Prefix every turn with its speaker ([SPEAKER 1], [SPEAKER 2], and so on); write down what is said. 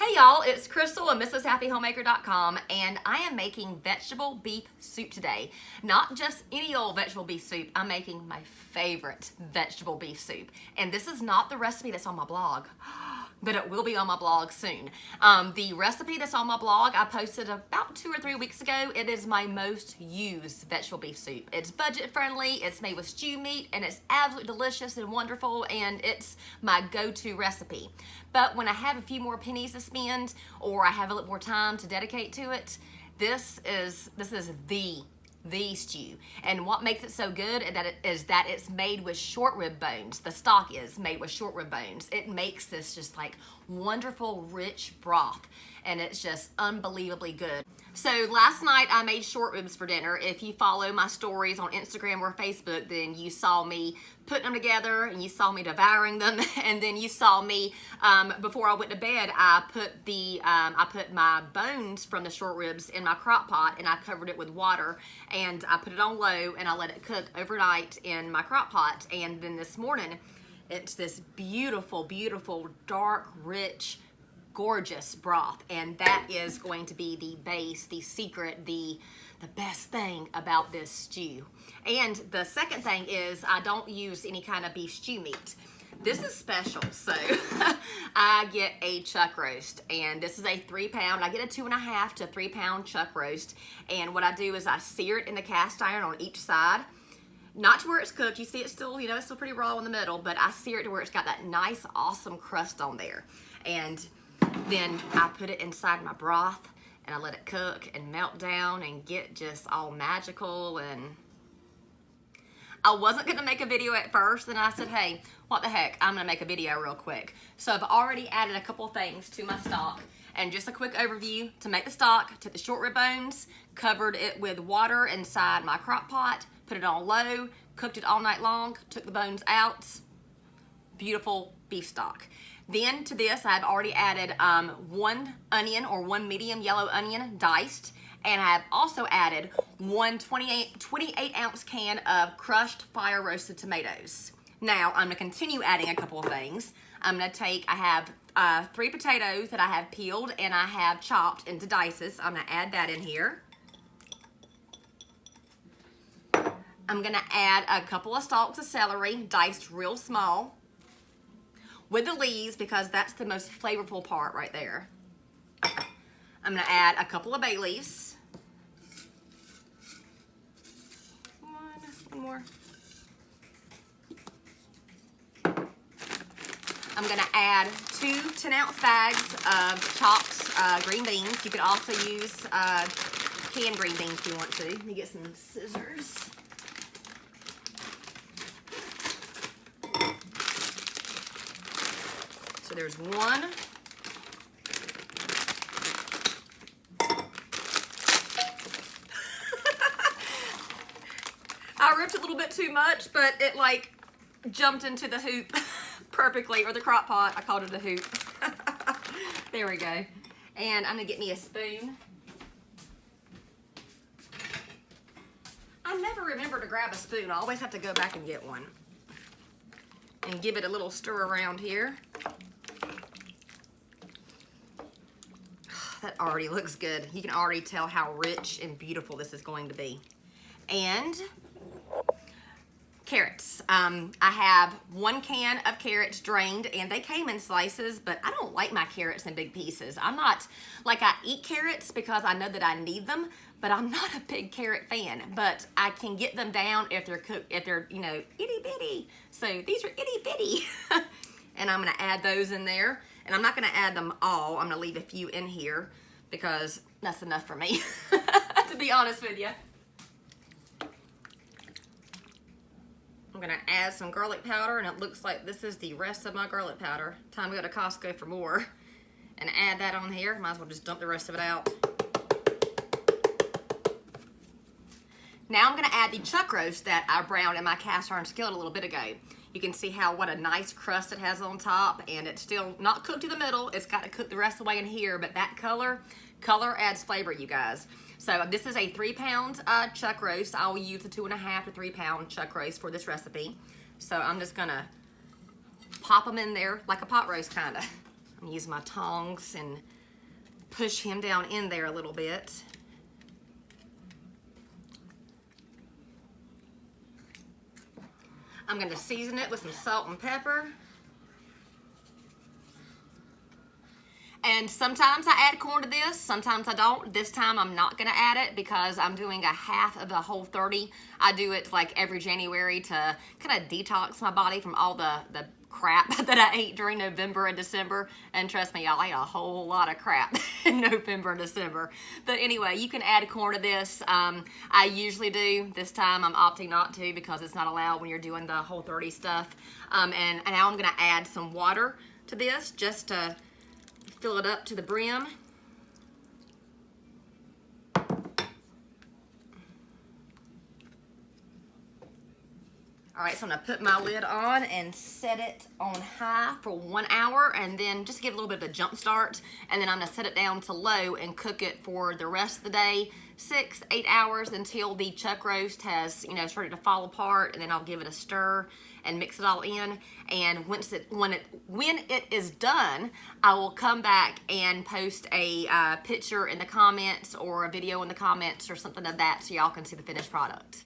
[SPEAKER 1] Hey y'all, it's Crystal at mrshappyhomemaker.com, and I am making vegetable beef soup today. Not just any old vegetable beef soup, I'm making my favorite vegetable beef soup. And this is not the recipe that's on my blog, but it will be on my blog soon. The recipe that's on my blog I posted about 2 or 3 weeks ago. It is my most used vegetable beef soup. It's budget friendly, it's made with stew meat, and it's absolutely delicious and wonderful, and it's my go-to recipe. But when I have a few more pennies to spend, or I have a little more time to dedicate to it, this is the stew. And what makes it so good is that it's made with short rib bones. The stock is made with short rib bones. It makes this just like wonderful, rich broth, and it's just unbelievably good. So last night I made short ribs for dinner. If you follow my stories on Instagram or Facebook, then you saw me putting them together and you saw me devouring them, and then you saw me before I went to bed. I put my bones from the short ribs in my crock pot, and I covered it with water, and I put it on low, and I let it cook overnight in my crock pot. And then this morning, it's this beautiful, beautiful, dark, rich, gorgeous broth, and that is going to be the base, the secret, the best thing about this stew. And the second thing is I don't use any kind of beef stew meat. This is special, so I get a chuck roast, and this is a 3 pound. I get a 2.5 to 3 pound chuck roast, and what I do is I sear it in the cast iron on each side. Not to where it's cooked. You see it's still, it's still pretty raw in the middle, but I sear it to where it's got that nice, awesome crust on there. And then I put it inside my broth, and I let it cook and melt down and get just all magical. And I wasn't gonna make a video at first, and I said, hey, what the heck, I'm gonna make a video real quick. So I've already added a couple things to my stock. And just a quick overview: to make the stock, took the short rib bones, covered it with water inside my crock pot, put it on low, cooked it all night long, took the bones out. Beautiful beef stock. Then to this, I've already added 1 onion, or 1 medium yellow onion diced, and I've also added 1 28 ounce can of crushed fire roasted tomatoes. Now I'm gonna continue adding a couple of things. I have 3 potatoes that I have peeled and I have chopped into dices. I'm gonna add that in here. I'm gonna add a couple of stalks of celery, diced real small, with the leaves, because that's the most flavorful part right there. I'm gonna add a couple of bay leaves. One more. I'm gonna add 2 10-ounce bags of chopped green beans. You could also use canned green beans if you want to. Let me get some scissors. So there's 1. I ripped a little bit too much, but it like jumped into the hoop perfectly, or the crock pot. I called it a hoop. There we go. And I'm gonna get me a spoon. I never remember to grab a spoon. I always have to go back and get one. And give it a little stir around here. That already looks good. You can already tell how rich and beautiful this is going to be. And carrots. I have 1 can of carrots drained, and they came in slices, but I don't like my carrots in big pieces. I'm not, like, I eat carrots because I know that I need them, but I'm not a big carrot fan. But I can get them down if they're cooked, if they're, itty bitty. So these are itty bitty. And I'm gonna add those in there. And I'm not gonna add them all. I'm gonna leave a few in here because that's enough for me, to be honest with you. I'm gonna add some garlic powder, and it looks like this is the rest of my garlic powder. Time to go to Costco for more. And add that on here. Might as well just dump the rest of it out. Now I'm gonna add the chuck roast that I browned in my cast iron skillet a little bit ago. You can see what a nice crust it has on top, and it's still not cooked to the middle. It's got to cook the rest of the way in here, but that color adds flavor, you guys. So this is a 3 pound chuck roast. I will use the 2.5 to 3 pound chuck roast for this recipe. So I'm just gonna pop them in there like a pot roast, kinda. I'm Use my tongs and push him down in there a little bit. I'm going to season it with some salt and pepper. And sometimes I add corn to this, sometimes I don't. This time I'm not gonna add it because I'm doing a half of the Whole 30. I do it like every January to kind of detox my body from all the crap that I ate during November and December. And trust me, I ate a whole lot of crap in November and December. But anyway, you can add corn to this. I usually do. This time I'm opting not to because it's not allowed when you're doing the Whole 30 stuff. And now I'm gonna add some water to this just to fill it up to the brim. All right, so I'm gonna put my lid on and set it on high for 1 hour, and then just give it a little bit of a jump start, and then I'm gonna set it down to low and cook it for the rest of the day, 6-8 hours, until the chuck roast has, started to fall apart, and then I'll give it a stir and mix it all in. And when it is done, I will come back and post a picture in the comments or a video in the comments or something of that so y'all can see the finished product.